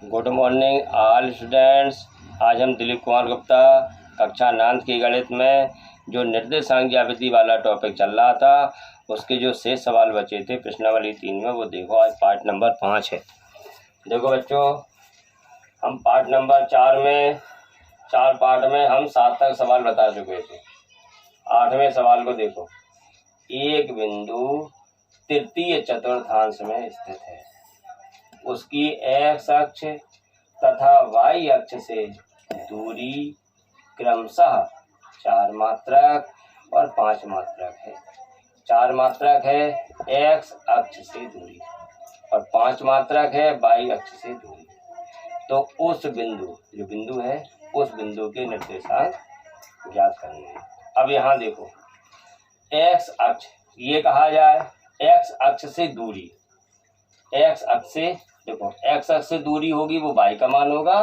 Good morning all students. आज हम दिलीप कुमार गुप्ता कक्षा 9 की गणित में जो निर्देशांक ज्यामिति वाला टॉपिक चल रहा था उसके जो शेष सवाल बचे थे प्रश्नावली 3 में वो देखो। आज पार्ट नंबर 5 है। देखो बच्चों, हम पार्ट नंबर 4 में 4 पार्ट में हम 7 तक सवाल बता चुके थे। 8वें सवाल को देखो। एक बिंदु तृतीय चतुर्थांश में स्थित है, उसकी x अक्ष तथा y अक्ष से दूरी क्रमशः 4 मात्रक और 5 मात्रक है। 4 मात्रक है x अक्ष से दूरी और 5 मात्रक है y अक्ष से दूरी। तो उस बिंदु जो बिंदु है उस बिंदु के निर्देशांक ज्ञात करने हैं। अब यहाँ देखो, x अक्ष ये कहा जाए x अक्ष से दूरी, x अक्ष से देखो x अक्ष से दूरी होगी वो y का मान होगा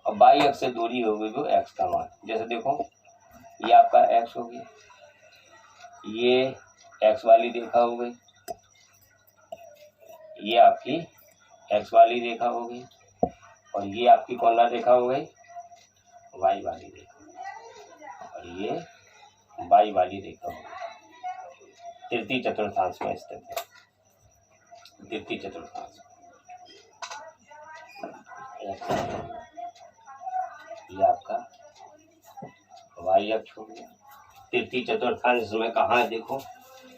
और y अक्ष से दूरी होगी वो x का मान। जैसे देखो ये आपका x हो गया, ये x वाली रेखा हो गई, ये आपकी x वाली रेखा हो गई और ये आपकी कौन सी रेखा हो गई, y वाली रेखा और ये y वाली रेखा हो गई। तृतीय चतुर्थांश में स्थित है, तृतीय चतुर्थांश। ये आपका y अक्ष हो गया। तृतीय चतुर्थांश में कहाँ है देखो,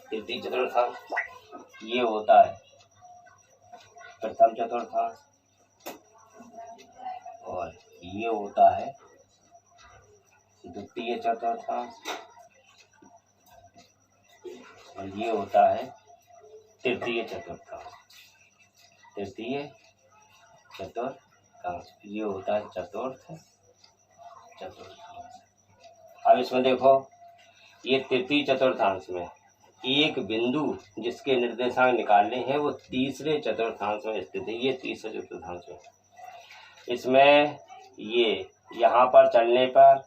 तृतीय चतुर्थांश ये होता है प्रथम चतुर्थांश और ये होता है द्वितीय चतुर्थांश और ये होता है तृतीय चतुर्थांश। तृतीय चतुर्थांश ये होता है चतुर्थांश। अब इसमें देखो, ये तृतीय चतुर्थांश में एक बिंदु जिसके निर्देशांक निकालने हैं वो तीसरे चतुर्थांश में स्थित है। ये तीसरे चतुर्थांश में, इसमें ये यहाँ पर चलने पर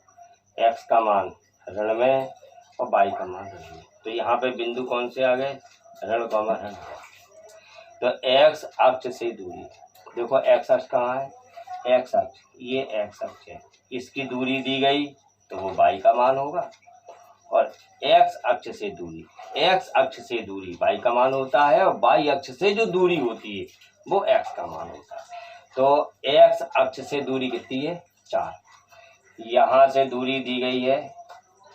x का मान ऋण में और y का मान ऋण में। तो यहाँ पे बिंदु कौन से आ गए, ऋण कॉमा ऋण। तो x अक्ष से दूरी देखो, x अक्ष कहाँ है, x अक्ष ये x अक्ष है, इसकी दूरी दी गई तो वो y का मान होगा और x अक्ष से दूरी, x अक्ष से दूरी y का मान होता है और y अक्ष से जो दूरी होती है वो x का मान होता है। तो x अक्ष से दूरी कितनी है, 4। यहाँ से दूरी दी गई है,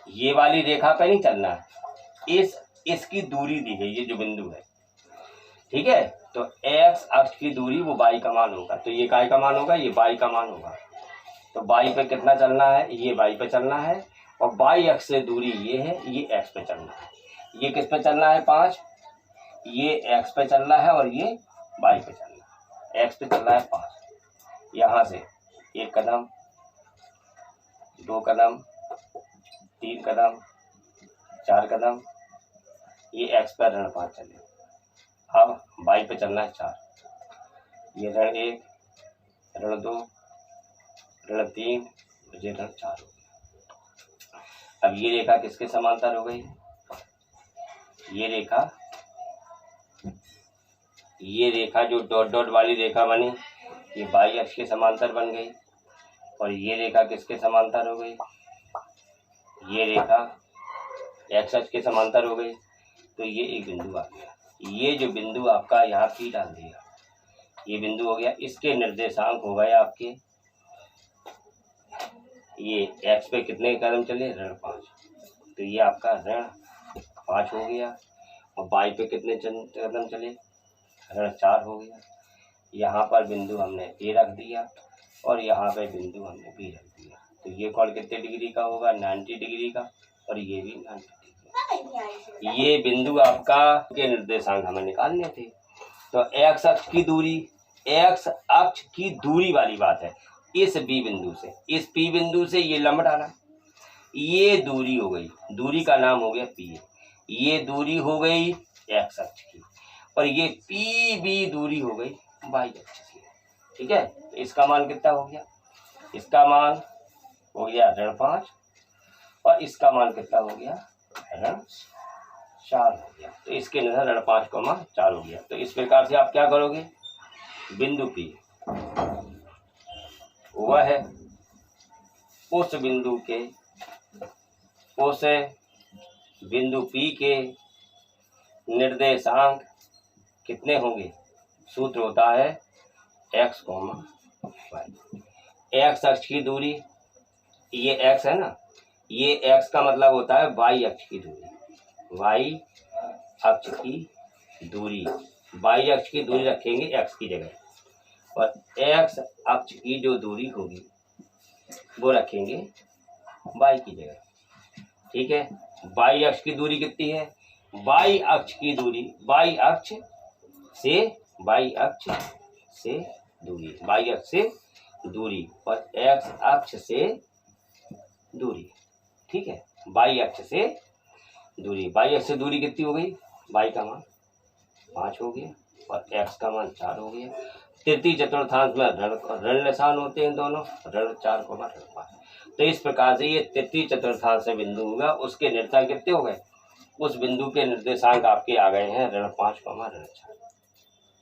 ये वाली रेखा पे नहीं चलना है, इसकी दूरी दी गई है जो बिंदु है, ठीक है। तो x अक्ष की दूरी वो y का मान होगा, तो ये काय का मान होगा, ये y का मान होगा। तो y पे कितना चलना है, ये y पे चलना है और y अक्ष से दूरी ये है, ये x पे चलना है। ये किस पे चलना है, 5, ये x पे चलना है और ये y पे चलना है। x पे चलना है 5, यहाँ से 1 कदम 2 कदम 3 कदम 4 कदम, ये x पर ऋण 5 चले। अब y पे चलना है 4, ये ऋण 1 ऋण 2 ऋण 3 ये ऋण 4 हो गया। अब ये रेखा किसके समांतर हो गई, ये रेखा जो डॉट डॉट वाली रेखा बनी ये y अक्ष के समांतर बन गई और ये रेखा किसके समांतर हो गई, ये रेखा x अक्ष के समांतर हो गई। तो ये एक बिंदु आ गया, ये जो बिंदु आपका यहाँ P डाल दिया, ये बिंदु हो गया। इसके निर्देशांक हो गए आपके, ये x पे कितने कदम चले, ऋण 5, तो ये आपका ऋण 5 हो गया और y पे कितने कदम चले, ऋण 4 हो गया। यहाँ पर बिंदु हमने A रख दिया और यहाँ पे बिंदु हमने B रख दिया। तो ये कोण कितने डिग्री का होगा, 90 डिग्री का और ये भी 90 डिग्री। ये बिंदु आपका के निर्देशांक हमें निकालने थे। तो x अक्ष की दूरी, x अक्ष की दूरी वाली बात है, इस B बिंदु से इस P बिंदु से ये लंब डाला, ये दूरी हो गई, दूरी का नाम हो गया P। ये दूरी हो गई x अक्ष की और ये PB दूरी हो गई y अक्ष की, ठीक है। तो इसका मान कितना हो गया, इसका मान हो गया ऋण 5 और इसका मान कितना हो गया, ऋण 4 हो गया। तो इसके निधन ऋण 5 4 हो गया। तो इस प्रकार से आप क्या करोगे, बिंदु P वह उस बिंदु P के निर्देशांक कितने होंगे। सूत्र होता है x, y। x अक्ष की दूरी, ये x है ना, ये x का मतलब होता है y अक्ष की दूरी। y अक्ष की दूरी, y अक्ष की दूरी रखेंगे x की जगह, और x अक्ष की जो दूरी होगी वो रखेंगे y की जगह। ठीक है, y अक्ष की दूरी कितनी है। y अक्ष की दूरी, y अक्ष से दूरी और x अक्ष से दूरी। ठीक है, y अक्ष से दूरी, y अक्ष से दूरी कितनी हो गई। y का मान 5 हो गया और x का मान 4 हो गया। तृतीय चतुर्थांश में ऋण निशान होते हैं दोनों, ऋण 4 ऋण 5। तो इस प्रकार से ये तृतीय चतुर्थांश से बिंदु होगा, उसके निर्देशांक कितने हो गए। उस बिंदु के निर्देशांक आपके आ गए हैं ऋण 5, ऋण 4।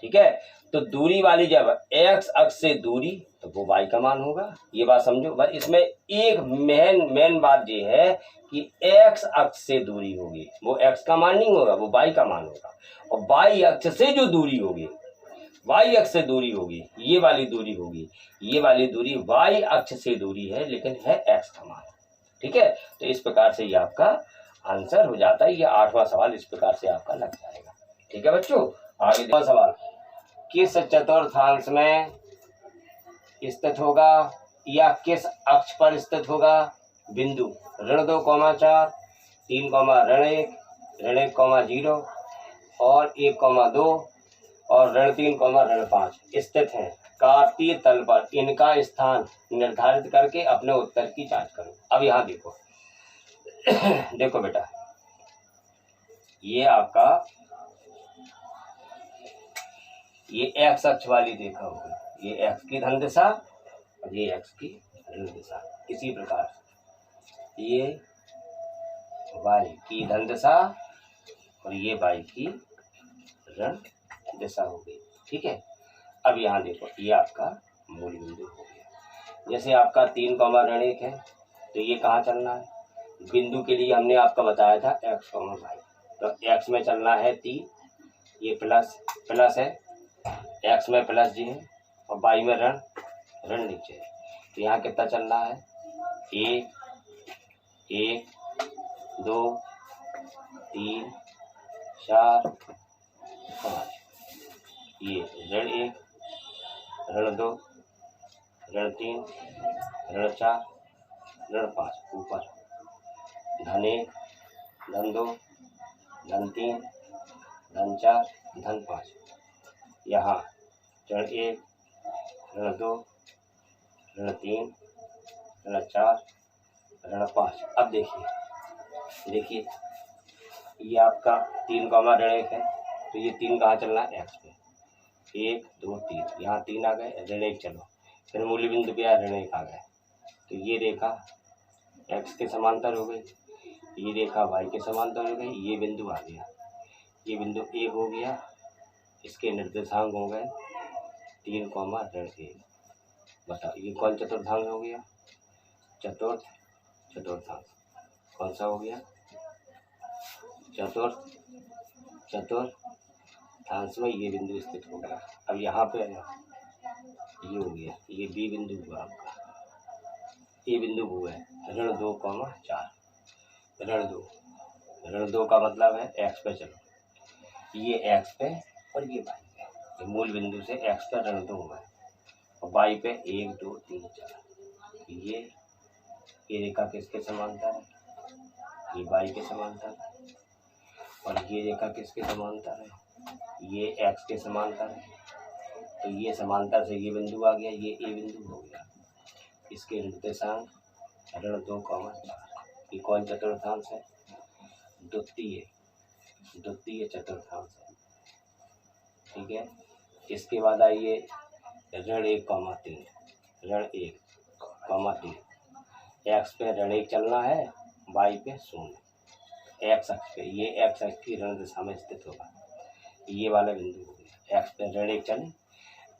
ठीक है, तो दूरी वाली जब x अक्ष से दूरी तो वो y का मान होगा। ये बात समझो। बस इसमें एक मेन बात ये है कि x अक्ष से दूरी होगी, वो x का मान नहीं होगा, वो y का मान होगा। और y अक्ष से जो दूरी होगी, y अक्ष से दूरी होगी, ये वाली दूरी होगी, ये वाली दूरी y अक्ष से दूरी है, लेकिन है x का मान। ठीक है, तो इस प्रकार से ये आपका आंसर हो जाता है। ये 8वां सवाल इस प्रकार से आपका लग जाएगा। ठीक है बच्चों, आगे 9वां सवाल, किस चतुर्थांश में स्थित होगा या किस अक्ष पर स्थित होगा बिंदु ऋण 2, 4, 3, ऋण 1, ऋण 1, 0 और 1, 2 और ऋण 3, ऋण 5 स्थित हैं। कार्तीय तल पर इनका स्थान निर्धारित करके अपने उत्तर की जांच करो। अब यहाँ देखो देखो बेटा, ये आपका ये x अक्ष वाली रेखा होगी, ये x की धन दिशा और ये x की ऋण दिशा। इसी प्रकार ये y की धन दिशा और ये y की ऋण दिशा हो गई। ठीक है, अब यहाँ देखो, ये आपका मूल बिंदु हो गया। जैसे आपका 3, ऋण 1 है, तो ये कहाँ चलना है। बिंदु के लिए हमने आपका बताया था x, y। तो x में चलना है 3, ये प्लस है, x में प्लस जी है और y में ऋण नीचे है। तो यहाँ कितना चलना है, 1, 2, 3, 4, 5। ये ऋण 1, ऋण 2, ऋण 3, ऋण 4, ऋण 5 ऊपर, धन 1, धन 2, धन 3, धन 4, धन 5। यहाँ ऋण 1, ऋण 2, ऋण 3, ऋण 4, ऋण 5। अब देखिए ये आपका 3, ऋण 1 है, तो ये 3 कहाँ चलना है, x पे। 1, 2, 3, यहाँ 3 आ गए, ऋण 1 चलो, फिर मूल्य बिंदु पे ऋण 1 आ गए। तो ये रेखा x के समांतर हो गई, ये रेखा y के समांतर हो गई, ये बिंदु आ गया, ये बिंदु A हो गया। इसके निर्देशांक हो गए 3, ऋण 1। बताओ ये कौन चतुर्थांश हो गया, चतुर्थांश। कौन सा हो गया, चतुर्थांश में ये बिंदु स्थित हो गया। अब यहाँ पे ये हो गया, ये B बिंदु हुआ आपका, ये बिंदु हुआ है ऋण 2, 4, ऋण 2 का मतलब है x पे। चलो ये x पे और ये y पे, तो मूल बिंदु से x पे ऋण 2 हुआ है और y पे 1, 2, 3, 4। ये रेखा किसके समांतर है, ये y के समांतर है, और ये रेखा किसके समांतर है, ये x के समांतर है। तो ये समांतर से ये बिंदु आ गया, ये A बिंदु हो गया। इसके निर्देशांक ऋण 2, 4। ये कौन चतुर्थांश है, द्वितीय चतुर्थांश है। ठीक है, इसके बाद आइए ऋण 1, 3, ऋण 1, 3। x पे ऋण 1 चलना है, y पे 0, x अक्ष पे, ये x अक्ष की ऋण दिशा में स्थित होगा। ये वाला बिंदु हो गया, x पे ऋण 1 चले,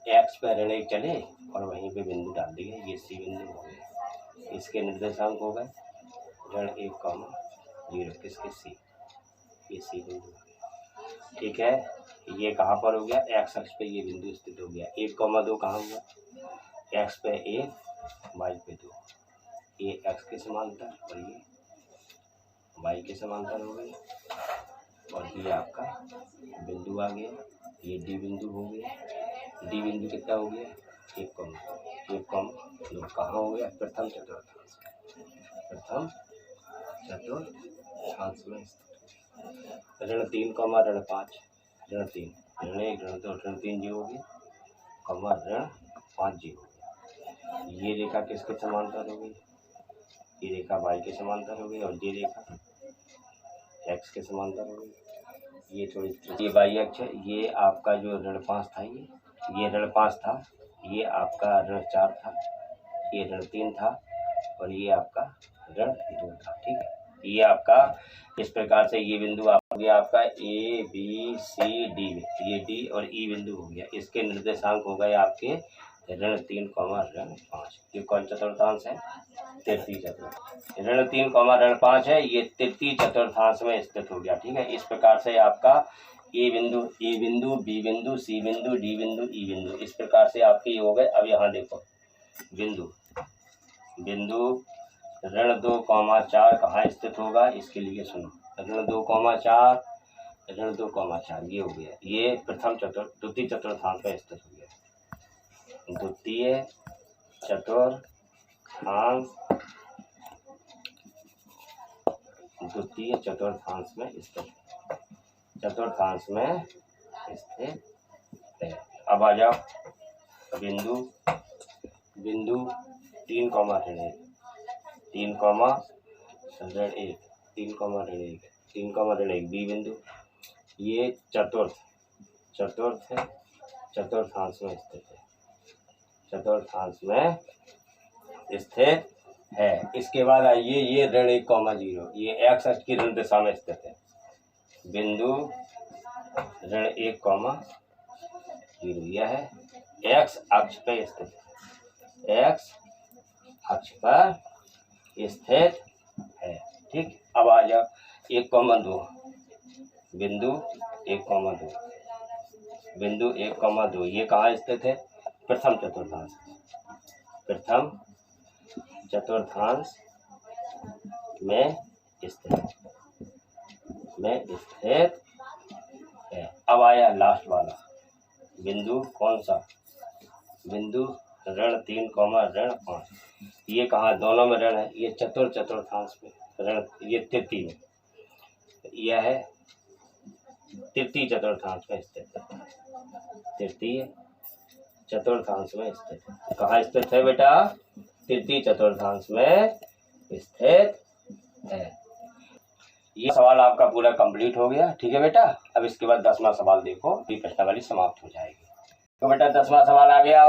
एक्स पे ऋण 1 चले और वहीं पे बिंदु डाल दिए, ये सी बिंदु हो गए। इसके निर्देशांक हो गए ऋण 1,0 किसके सी, ये सी बिंदु। ठीक है, ये कहाँ पर हो गया, एक्स अक्ष पे ये बिंदु स्थित हो गया। 1,2 कहाँ हुआ, एक्स पे 1 वाई पे 2, ये एक्स के समांतर और ये वाई के समांतर हो गई। और ये आपका बिंदु आ गया, ये डी बिंदु हो गया। डी बिंदु कितना हो गया, 1,2 कहाँ हो गया, प्रथम चतुर्थांश में ऋण 3, ऋण 5, ऋण 3, ऋण 1, ऋण 2, ऋण 3 जीरो हो गया, ऋण 5 जीरो हो गया। ये रेखा किसके समांतर हो गई, ये रेखा वाई के समांतर हो गई और ये रेखा एक्स के समांतर हो गई। ये थोड़ी, ये वाई अक्ष है, ये आपका जो ऋण 5 था, ये ऋण 5 था, ये आपका ऋण 4 था, ये ऋण 3 था और ये आपका ऋण 2 था। ठीक है, ये आपका इस प्रकार से ये बिंदु हो गया आपका ए बी सी डी, ये डी और ई बिंदु हो गया। इसके निर्देशांक हो गए आपके ऋण 3, ऋण 5। ये कौन चतुर्थांश है, तृतीय चतुर्थांश। ऋण 3, ऋण 5 है, ये तृतीय चतुर्थांश में स्थित हो गया। ठीक है, इस प्रकार से आपका ए बिंदु, बी बिंदु, सी बिंदु, डी बिंदु, ई बिंदु, इस प्रकार से आपके हो गए। अब यहाँ देखो बिंदु ऋण 2, 4 कहाँ स्थित होगा, इसके लिए सुनो, ऋण 2, 4, ऋण 2, 4 ये हो गया, ये द्वितीय चतुर्थांश में स्थित हो गया। द्वितीय चतुर्थांश में स्थित है। अब आ जाओ बिंदु 3, ऋण 1, 3, ऋण 1, 3, ऋण 1 बी बिंदु, ये चतुर्थ है, चतुर्थांश में स्थित है। इसके बाद आइए ये ऋण 1, 0, ये एक्स अक्ष की ऋण दिशा में स्थित है। बिंदु ऋण 1, 0 यह है एक्स अक्ष पे स्थित है, एक्स अक्ष पर स्थित है। ठीक, अब आ जाओ 1,2, बिंदु 1,2, ये कहाँ स्थित है, प्रथम चतुर्थांश में स्थित है। अब आया लास्ट वाला बिंदु, कौन सा बिंदु, ऋण 3, ऋण 5, ये कहाँ, दोनों में ऋण है, ये चतुर्थांश में ऋण, ये तृतीय में, यह है तृतीय चतुर्थांश में स्थित है, तृतीय चतुर्थांश में स्थित है। कहाँ स्थित है बेटा, तृतीय चतुर्थांश में स्थित है। ये सवाल आपका पूरा कंप्लीट हो गया। ठीक है बेटा, अब इसके बाद 10वां सवाल देखो, प्रश्नावली समाप्त हो जाएगी। तो बेटा 10वां सवाल आ गया,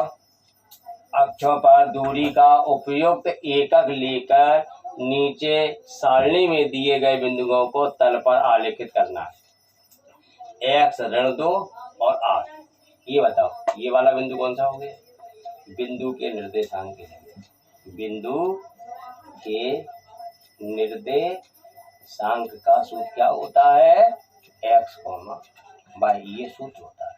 अक्षों पर दूरी का उपयुक्त एकक लेकर नीचे सारणी में दिए गए बिंदुओं को तल पर आलेखित करना है। एक्स, ऋण 2 और 8, ये बताओ ये वाला बिंदु कौन सा हो गया, बिंदु के निर्देशांक के लिए, बिंदु के निर्देशांक का सूत्र क्या होता है, एक्स, वाई, ये सूत्र होता है,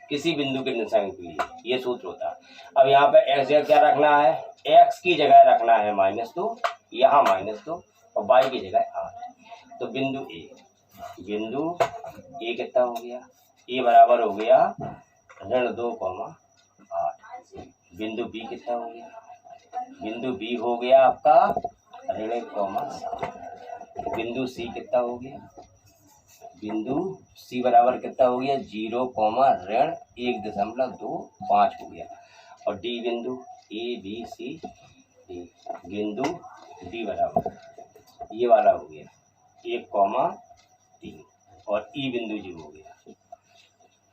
किसी बिंदु के निर्देशांक के लिए ये सूत्र होता है। अब यहाँ पे एक्स जगह क्या रखना है, एक्स की जगह रखना है -2, यहाँ -2 और वाई की जगह 8। तो बिंदु ए कितना हो गया, ए बराबर हो गया ऋण 2, 8। बिंदु बी कितना हो गया, बिंदु बी हो गया आपका ऋण 1, 7। बिंदु सी कितना हो गया, बिंदु सी बराबर कितना हो गया 0, ऋण 1.25 हो गया। और डी बिंदु ए बी सी डी, बिंदु डी बराबर ये वाला हो गया 1, 3 और ई बिंदु जी हो गया,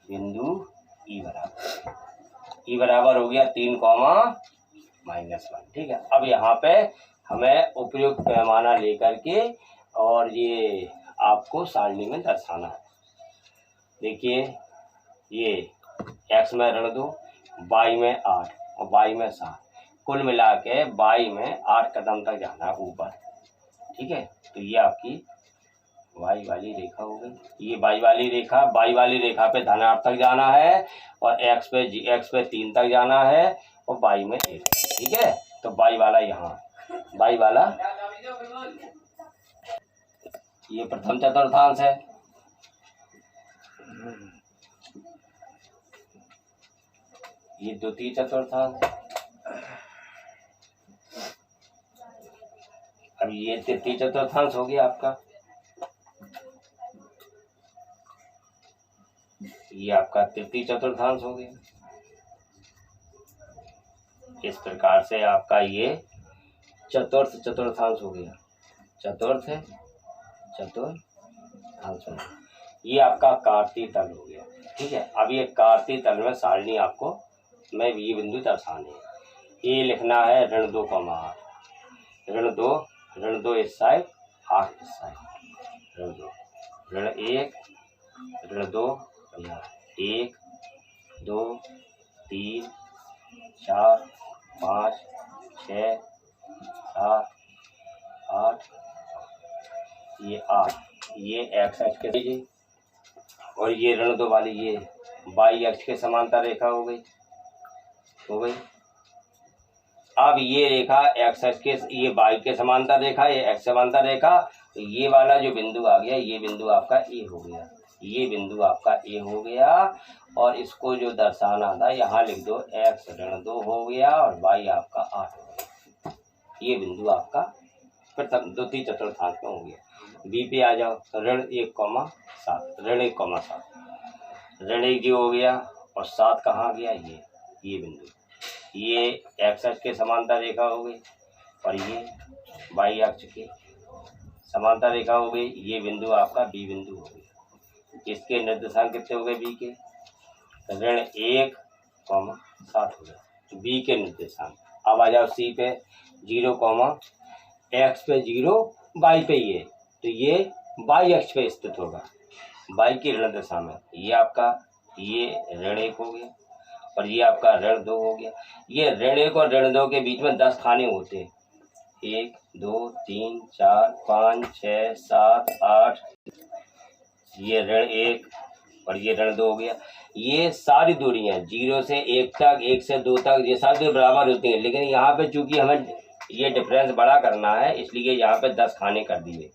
बिंदु ई बराबर हो गया 3, -1। ठीक है, अब यहाँ पे हमें उपयुक्त पैमाना लेकर के और ये आपको सारणी में दर्शाना है। देखिए ये x में ऋण 2, y में 8 और y में 7, कुल मिला के y में 8 कदम तक जाना है ऊपर। ठीक है, तो ये आपकी y वाली रेखा हो गई। ये y वाली रेखा पे धनात्मक तक जाना है और x पे 3 तक जाना है और y में 1। ठीक है, तो y वाला यहाँ, y वाला ये प्रथम चतुर्थांश है। ये द्वितीय चतुर्थांश। अब ये तृतीय चतुर्थांश हो गया आपका। ये आपका तृतीय चतुर्थांश हो गया। इस प्रकार से आपका ये चतुर्थ चतुर्थांश हो गया। चतुर्थ चतुर्थांश। ये आपका कार्तीय तल हो गया। ठीक है, अब ये कार्तीय तल में सारणी आपको मैं ये बिंदु दर्शाने हैं। ये लिखना है ऋण 2, 8, ऋण 2 इस साइड, 8 इस साइड, ऋण 2, ऋण 1, ऋण 2, 1, 2, 3, 4, 5, 6, 7, 8, ये 8, ये x अक्ष के दीजिए और ये ऋण 2 वाली ये y अक्ष के समांतर रेखा हो गई। अब ये रेखा x अक्ष के, ये y के समांतर रेखा, ये x समांतर रेखा, तो ये वाला जो बिंदु आ गया ये बिंदु आपका A हो गया। ये बिंदु आपका A हो गया और इसको जो दर्शाना था यहाँ लिख दो, x ऋण 2 हो गया और y आपका 8 हो गया। ये बिंदु आपका प्रथम द्वितीय चतुर्थांश में हो गया। बी पे आ जाओ, ऋण 1, 7, ऋण 1, 7, ऋण 1 जो हो गया और 7 कहाँ गया, ये बिंदु, ये x अक्ष के समांतर रेखा हो गई और ये y अक्ष के समांतर रेखा हो गई। ये बिंदु आपका बी बिंदु हो गया। इसके निर्देशांक कितने हो गए बी के, ऋण 1, 7 हो गया बी के निर्देशांक। अब आ जाओ सी पे, 0, x पे 0, y पे ये, तो ये y अक्ष पे स्थित होगा, y की ऋण दशा में। ये आपका ये ऋण 1 हो गया और ये आपका ऋण 2 हो गया। ये ऋण 1 और ऋण 2 के बीच में 10 खाने होते हैं, 1, 2, 3, 4, 5, 6, 7, 8, ये ऋण 1 और ये ऋण 2 हो गया। ये सारी दूरियां 0 से 1 तक, 1 से 2 तक, ये सारी दूरी बराबर होती हैं, लेकिन यहाँ पे चूंकि हमें ये डिफरेंस बड़ा करना है इसलिए यहाँ पे 10 खाने कर दिए,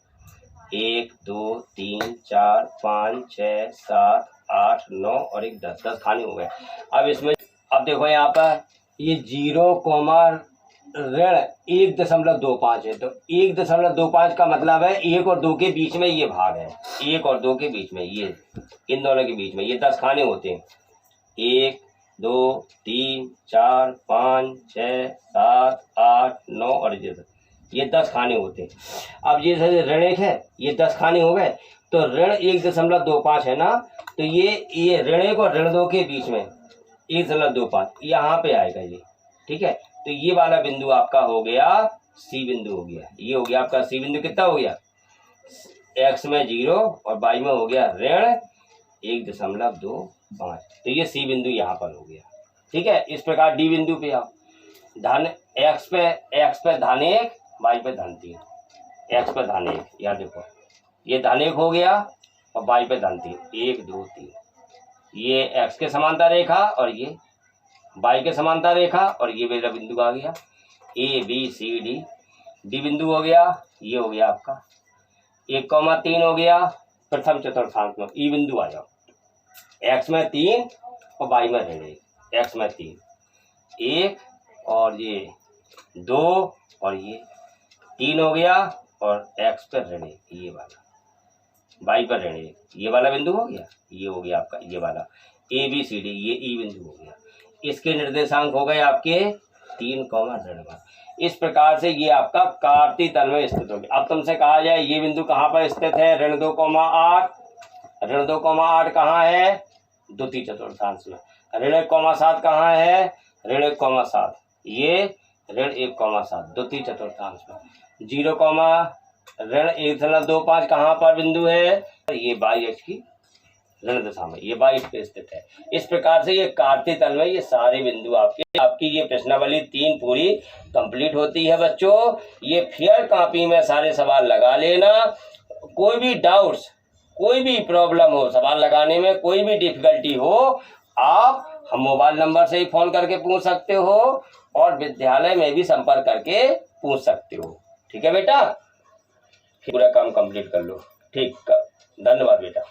1, 2, 3, 4, 5, 6, 7, 8, 9 और 1, 10 खाने हो गए। अब इसमें अब देखो यहाँ पर ये 0, ऋण 1.25 है, तो 1.25 का मतलब है 1 और 2 के बीच में ये भाग है, 1 और 2 के बीच में, ये इन दोनों के बीच में ये 10 खाने होते हैं, 1, 2, 3, 4, 5, 6, 7, 8, 9 और ये 10 खाने होते हैं। अब ये ऋण 1 है, ये 10 खाने हो गए, तो ऋण 1.25 है ना, तो ये ऋण 1 और ऋण 2 के बीच में 1.25 यहाँ पे आएगा ये। ठीक है, तो ये वाला बिंदु आपका हो गया सी बिंदु हो गया। ये हो गया आपका सी बिंदु। कितना हो गया, x में 0 और y में हो गया ऋण 1.25, तो ये सी बिंदु यहाँ पर हो गया। ठीक है, इस प्रकार डी बिंदु पे आओ, धन x पे धन 1, y पे धन 3, x पे धन 1, यहाँ देखो ये धन 1 हो गया और y पे धन 3, 1, 2, 3, ये x के समांतर रेखा और ये y के समांतर रेखा और ये मेरा बिंदु आ गया A B C D, D बिंदु हो गया। ये हो गया आपका 1,3 हो गया प्रथम चतुर्थांश में। ई बिंदु आ जाओ, x में 3 और y में ऋण 1, x में 3, 1 और ये 2 और ये 3 हो गया और x पर ऋण 1, ये वाला y पर ऋण 1, ये वाला बिंदु हो गया। ये हो गया आपका ये वाला ए बी सी डी, ये ई बिंदु हो गया। इसके निर्देशांक हो गए आपके 3, ऋण 1। इस प्रकार से ये आपका कार्तीय तल में स्थित हो गया। अब तुमसे कहा जाए ये बिंदु कहाँ पर स्थित है, ऋण 2,8, ऋण 2,8 कहाँ है, द्वितीय चतुर्थांश में। ऋण 1,7 कहाँ है, ऋण 1,7, ये ऋण 1,7 द्वितीय चतुर्थांश में। 0, ऋण 1.25 कहाँ पर बिंदु है, ये y अक्ष की ऋण दशा में, ये 22 पे स्थित है। इस प्रकार से ये कार्तीय तल में ये सारे बिंदु आपकी ये प्रश्नावली 3 पूरी कंप्लीट होती है बच्चों। ये फिर कॉपी में सारे सवाल लगा लेना। कोई भी डाउट्स, कोई भी प्रॉब्लम हो, सवाल लगाने में कोई भी डिफिकल्टी हो, आप हम मोबाइल नंबर से ही फ़ोन करके पूछ सकते हो और विद्यालय में भी संपर्क करके पूछ सकते हो। ठीक है बेटा, पूरा काम कंप्लीट कर लो। ठीक, धन्यवाद बेटा।